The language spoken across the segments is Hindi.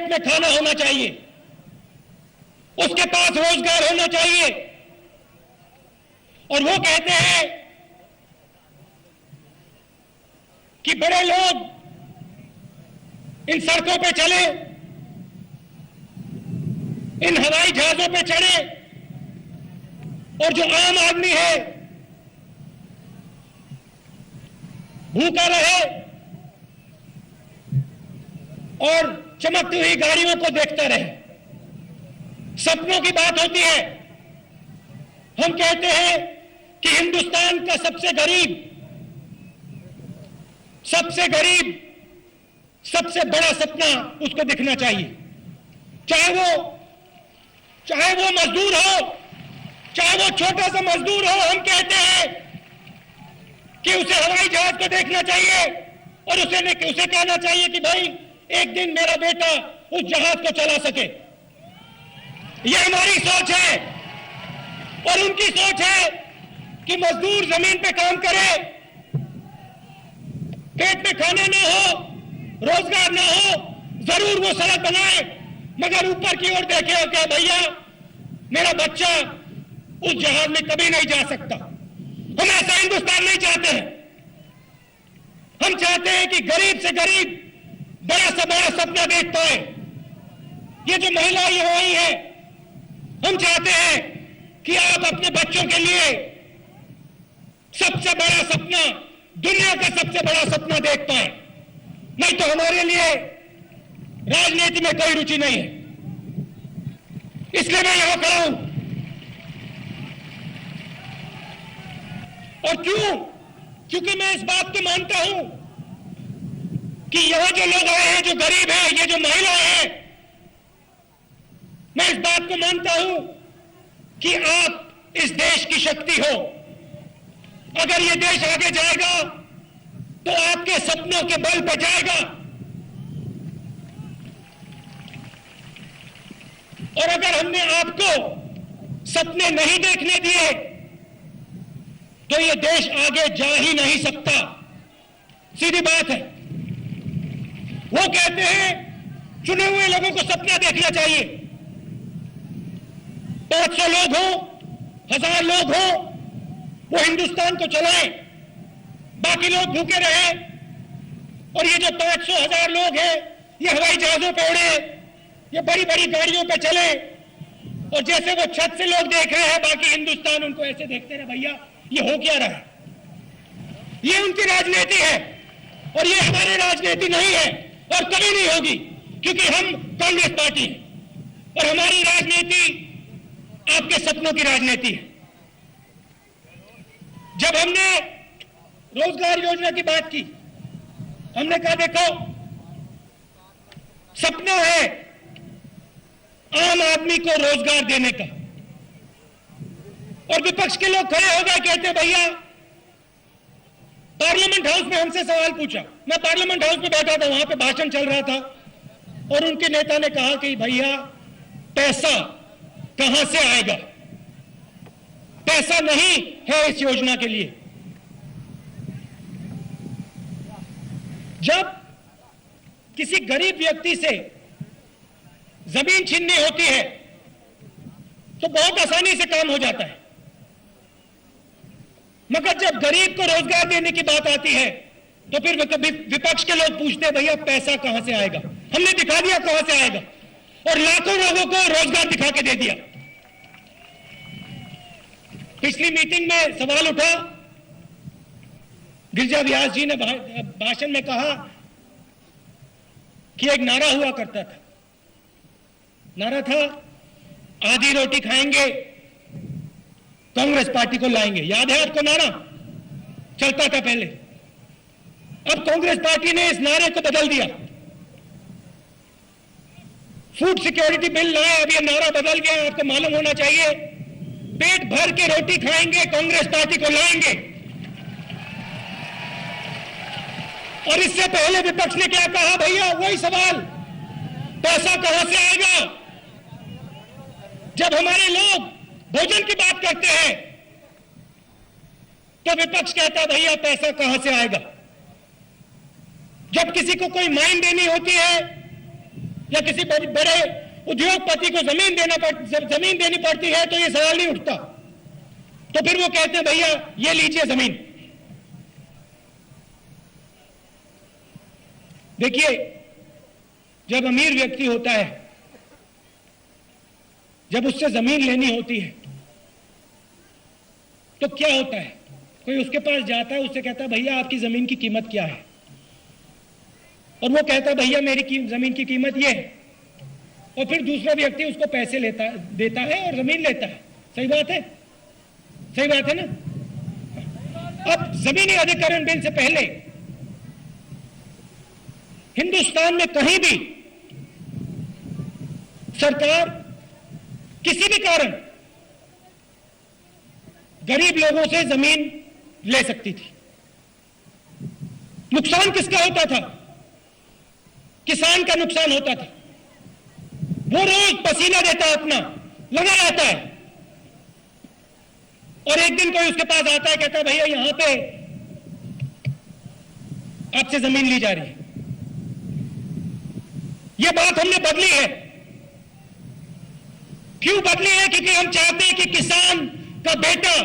पेट में खाना होना चाहिए, उसके पास रोजगार होना चाहिए। और वो कहते हैं कि बड़े लोग इन सड़कों पे चले, इन हवाई जहाजों पे चढ़े, और जो आम आदमी है भूखा रहे और चमकती हुई गाड़ियों को देखता रहे। सपनों की बात होती है। हम कहते हैं कि हिंदुस्तान का सबसे गरीब सबसे बड़ा सपना उसको दिखना चाहिए, चाहे वो मजदूर हो, चाहे वो छोटा सा मजदूर हो। हम कहते हैं कि उसे हवाई जहाज को देखना चाहिए और उसे कहना चाहिए कि भाई एक दिन मेरा बेटा उस जहाज को चला सके। यह हमारी सोच है। और उनकी सोच है कि मजदूर जमीन पे काम करे, पेट में खाना ना हो, रोजगार ना हो, जरूर वो सड़क बनाए, मगर ऊपर की ओर देखे और कहे भैया मेरा बच्चा उस जहाज में कभी नहीं जा सकता। हम ऐसा हिंदुस्तान नहीं चाहते हैं। हम चाहते हैं कि गरीब से गरीब बड़ा से बड़ा सपना देख पाए। ये जो महिलाएं यहां आई है, हम चाहते हैं कि आप अपने बच्चों के लिए सबसे बड़ा सपना, दुनिया का सबसे बड़ा सपना देख पाए। नहीं तो हमारे लिए राजनीति में कोई रुचि नहीं है। इसलिए मैं यहां खड़ा हूं। और क्योंकि मैं इस बात को मानता हूं कि यहां जो लोग आए हैं, जो गरीब हैं, ये जो महिलाएं हैं, मैं इस बात को मानता हूं कि आप इस देश की शक्ति हो। अगर ये देश आगे जाएगा तो आपके सपनों के बल पे जाएगा। और अगर हमने आपको सपने नहीं देखने दिए तो ये देश आगे जा ही नहीं सकता। सीधी बात है। वो कहते हैं चुने हुए लोगों को सपना देखना चाहिए। 500 लोग हो, 1000 लोग हो, वो हिंदुस्तान को चलाएं, बाकी लोग भूखे रहे। और ये जो 500 1000 लोग हैं, ये हवाई जहाजों पे उड़े, ये बड़ी बड़ी गाड़ियों पे चले, और जैसे वो छत से लोग देख रहे हैं, बाकी हिंदुस्तान उनको ऐसे देखते रहे। भैया ये हो क्या रहा है? ये उनकी राजनीति है और ये हमारी राजनीति नहीं है और कभी नहीं होगी, क्योंकि हम कांग्रेस पार्टी हैं और हमारी राजनीति आपके सपनों की राजनीति है। जब हमने रोजगार योजना की बात की, हमने कहा देखो सपना है आम आदमी को रोजगार देने का, और विपक्ष के लोग खड़े हो गए, कहते भैया पार्लियामेंट हाउस में हमसे सवाल पूछा। मैं पार्लियामेंट हाउस में बैठा था, वहां पे भाषण चल रहा था और उनके नेता ने कहा कि भैया पैसा कहां से आएगा? पैसा नहीं है इस योजना के लिए। जब किसी गरीब व्यक्ति से जमीन छीननी होती है तो बहुत आसानी से काम हो जाता है, मगर जब गरीब को रोजगार देने की बात आती है तो फिर विपक्ष के लोग पूछते हैं भैया पैसा कहां से आएगा? हमने दिखा दिया कहां से आएगा और लाखों लोगों को रोजगार दिखा के दे दिया। पिछली मीटिंग में सवाल उठा, गिरिजा व्यास जी ने भाषण में कहा कि एक नारा हुआ करता था, नारा था आधी रोटी खाएंगे कांग्रेस पार्टी को लाएंगे। याद है आपको? नारा चलता था पहले। अब कांग्रेस पार्टी ने इस नारे को बदल दिया, फूड सिक्योरिटी बिल लाए, अब ये नारा बदल गया। आपको मालूम होना चाहिए, पेट भर के रोटी खाएंगे कांग्रेस पार्टी को लाएंगे। और इससे पहले विपक्ष ने क्या कहा? भैया वही सवाल, पैसा कहां से आएगा? जब हमारे लोग भोजन की बात करते हैं तो विपक्ष कहता है भैया पैसा कहां से आएगा। जब किसी को कोई माइन देनी होती है या किसी बड़े उद्योगपति को जमीन देनी पड़ती है तो ये सवाल नहीं उठता। तो फिर वो कहते हैं भैया ये लीजिए जमीन। देखिए, जब अमीर व्यक्ति होता है, जब उससे जमीन लेनी होती है तो क्या होता है, कोई उसके पास जाता है, उससे कहता है भैया आपकी जमीन की कीमत क्या है, और वो कहता है भैया मेरी जमीन की कीमत ये है, और फिर दूसरा व्यक्ति उसको पैसे देता है और जमीन लेता है। सही बात है, सही बात है ना। अब जमीनी अधिग्रहण बिल से पहले हिंदुस्तान में कहीं भी सरकार किसी भी कारण गरीब लोगों से जमीन ले सकती थी। नुकसान किसका होता था? किसान का नुकसान होता था। वो रोज पसीना देता है, अपना लगा रहता है, और एक दिन कोई उसके पास आता है, कहता है भैया यहां पे आपसे जमीन ली जा रही है। ये बात हमने बदली है। क्यों बदली है? क्योंकि हम चाहते हैं कि किसान का बेटा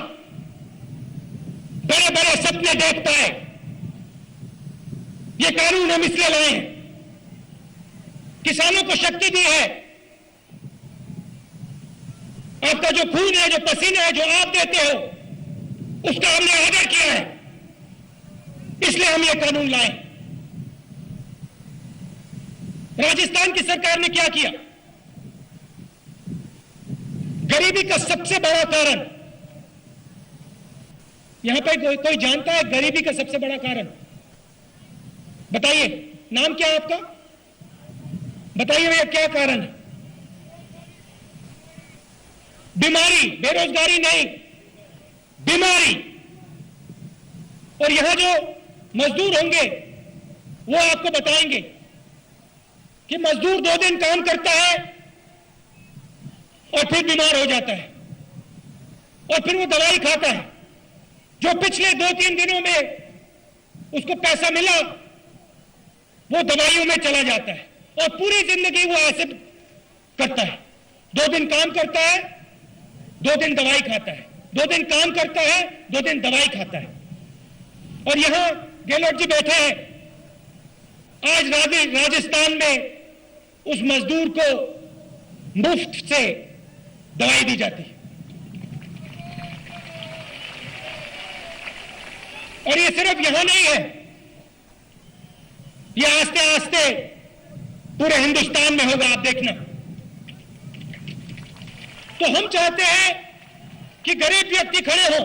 बड़े बड़े सपने देख पाए। ये कानून हम इसलिए लाए हैं, किसानों को शक्ति दी है। आपका जो खून है, जो पसीना है, जो आप देते हो, उसका हमने आदर किया है, इसलिए हम ये कानून लाए। राजस्थान की सरकार ने क्या किया? गरीबी का सबसे बड़ा कारण, यहां पर कोई जानता है गरीबी का सबसे बड़ा कारण? बताइए, नाम क्या है आपका? बताइए भैया क्या कारण है? बीमारी, बेरोजगारी नहीं, बीमारी। और यहां जो मजदूर होंगे वो आपको बताएंगे कि मजदूर 2 दिन काम करता है और फिर बीमार हो जाता है, और फिर वो दवाई खाता है। जो पिछले 2-3 दिनों में उसको पैसा मिला वो दवाइयों में चला जाता है, और पूरी जिंदगी वो ऐसे करता है। 2 दिन काम करता है, 2 दिन दवाई खाता है, 2 दिन काम करता है, 2 दिन दवाई खाता है। और यहां गहलोत जी बैठे हैं। आज राजस्थान में उस मजदूर को मुफ्त से दवाई दी जाती है। और ये सिर्फ यहां नहीं है, ये आस्ते आस्ते पूरे हिंदुस्तान में होगा, आप देखना। तो हम चाहते हैं कि गरीब व्यक्ति खड़े हो,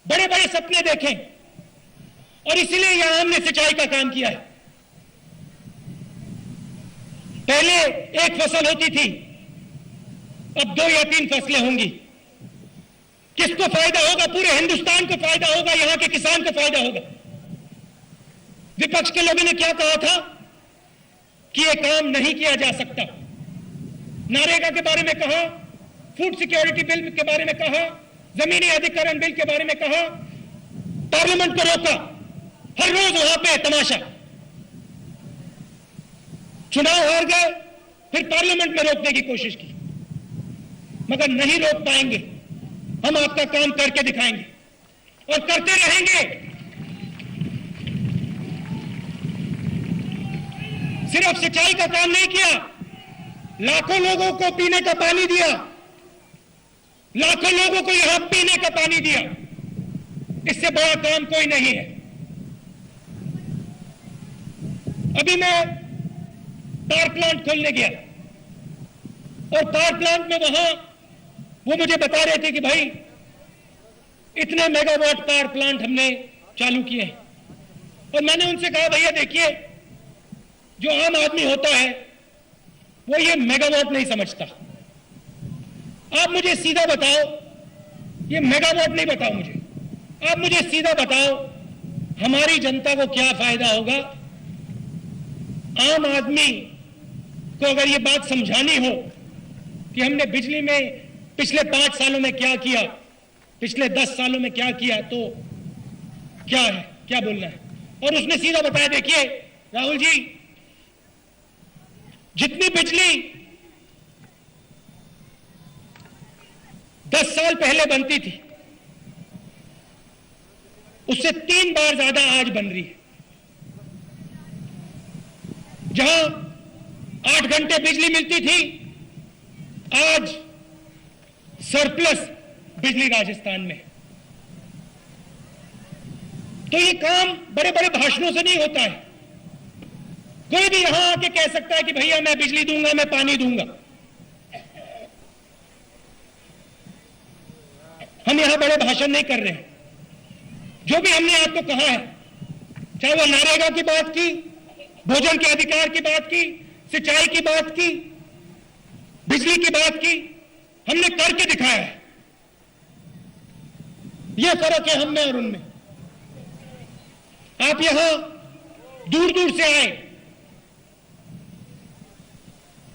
बड़े बड़े सपने देखें, और इसीलिए यहां हमने सिंचाई का काम किया है। पहले 1 फसल होती थी, अब 2 या 3 फसलें होंगी। किसको फायदा होगा? पूरे हिंदुस्तान को फायदा होगा, यहां के किसान को फायदा होगा। विपक्ष के लोगों ने क्या कहा था कि यह काम नहीं किया जा सकता। नरेगा के बारे में कहा, फूड सिक्योरिटी बिल के बारे में कहा, जमीनी अधिग्रहण बिल के बारे में कहा, पार्लियामेंट को रोका। हर रोज वहां पे तमाशा। चुनाव हार गए, फिर पार्लियामेंट में रोकने की कोशिश की, मगर नहीं रोक पाएंगे। हम आपका काम करके दिखाएंगे और करते रहेंगे। सिर्फ सिंचाई का काम नहीं किया, लाखों लोगों को पीने का पानी दिया, लाखों लोगों को यहां पीने का पानी दिया। इससे बड़ा काम कोई नहीं है। अभी मैं पावर प्लांट खोलने गया, और पावर प्लांट में वहां वो मुझे बता रहे थे कि भाई इतने मेगावाट पावर प्लांट हमने चालू किए हैं। और मैंने उनसे कहा भैया देखिए, जो आम आदमी होता है वो ये मेगावाट नहीं समझता। आप मुझे सीधा बताओ, ये मेगावाट नहीं बताओ मुझे, आप मुझे सीधा बताओ हमारी जनता को क्या फायदा होगा। आम आदमी को अगर ये बात समझानी हो कि हमने बिजली में पिछले 5 सालों में क्या किया, पिछले 10 सालों में क्या किया, तो क्या है, क्या बोलना है। और उसने सीधा बताया देखिए राहुल जी, जितनी बिजली 10 साल पहले बनती थी उससे 3 बार ज्यादा आज बन रही है। जहां 8 घंटे बिजली मिलती थी, आज सरप्लस बिजली राजस्थान में। तो ये काम बड़े बड़े भाषणों से नहीं होता है। कोई भी यहां आके कह सकता है कि भैया मैं बिजली दूंगा, मैं पानी दूंगा। हम यहां बड़े भाषण नहीं कर रहे हैं। जो भी हमने आपको कहा है, चाहे वो नरेगा की बात की, भोजन के अधिकार की बात की, सिंचाई की बात की, बिजली की बात की, हमने करके दिखाया है। यह फर्क है हम में और उनमें। आप यहां दूर दूर से आए।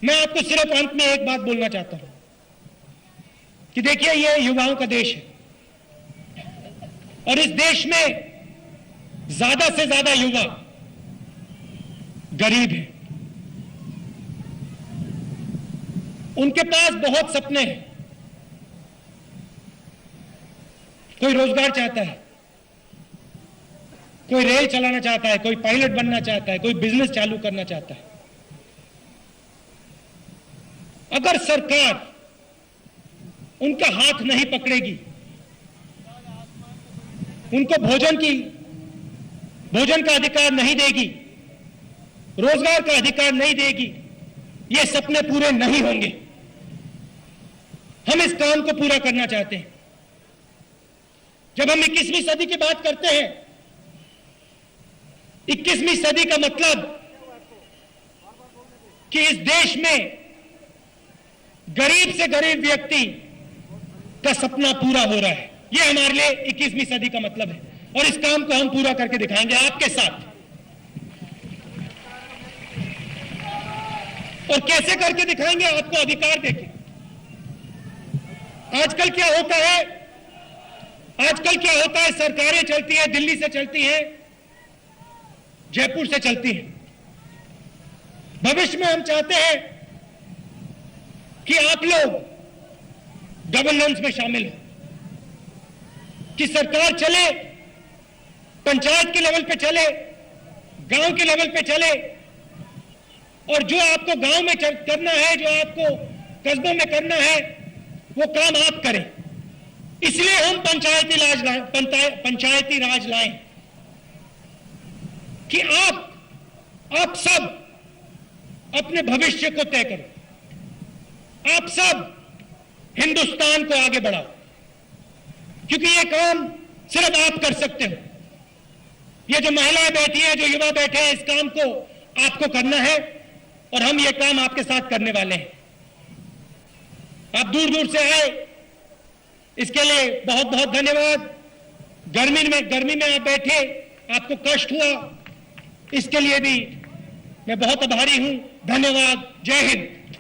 मैं आपको सिर्फ अंत में एक बात बोलना चाहता हूं कि देखिए, यह युवाओं का देश है और इस देश में ज्यादा से ज्यादा युवा गरीब हैं। उनके पास बहुत सपने हैं। कोई रोजगार चाहता है, कोई रेल चलाना चाहता है, कोई पायलट बनना चाहता है, कोई बिजनेस चालू करना चाहता है। अगर सरकार उनका हाथ नहीं पकड़ेगी, उनको भोजन का अधिकार नहीं देगी, रोजगार का अधिकार नहीं देगी, ये सपने पूरे नहीं होंगे। हम इस काम को पूरा करना चाहते हैं। जब हम 21वीं सदी की बात करते हैं, 21वीं सदी का मतलब कि इस देश में गरीब से गरीब व्यक्ति का सपना पूरा हो रहा है। यह हमारे लिए 21वीं सदी का मतलब है और इस काम को हम पूरा करके दिखाएंगे आपके साथ। और कैसे करके दिखाएंगे? आपको अधिकार देके। आजकल क्या होता है, सरकारें चलती है, दिल्ली से चलती है, जयपुर से चलती है। भविष्य में हम चाहते हैं कि आप लोग गवर्नेंस में शामिल हो, कि सरकार चले, पंचायत के लेवल पे चले, गांव के लेवल पे चले, और जो आपको गांव में करना है, जो आपको कस्बों में करना है, वो काम आप करें। इसलिए हम पंचायती राज लाएं कि आप सब अपने भविष्य को तय करो। आप सब हिंदुस्तान को आगे बढ़ाओ, क्योंकि ये काम सिर्फ आप कर सकते हो। ये जो महिलाएं बैठी हैं, जो युवा बैठे हैं, इस काम को आपको करना है और हम ये काम आपके साथ करने वाले हैं। आप दूर दूर से आए, इसके लिए बहुत बहुत धन्यवाद। गर्मी में आप बैठे, आपको कष्ट हुआ, इसके लिए भी मैं बहुत आभारी हूं। धन्यवाद। जय हिंद।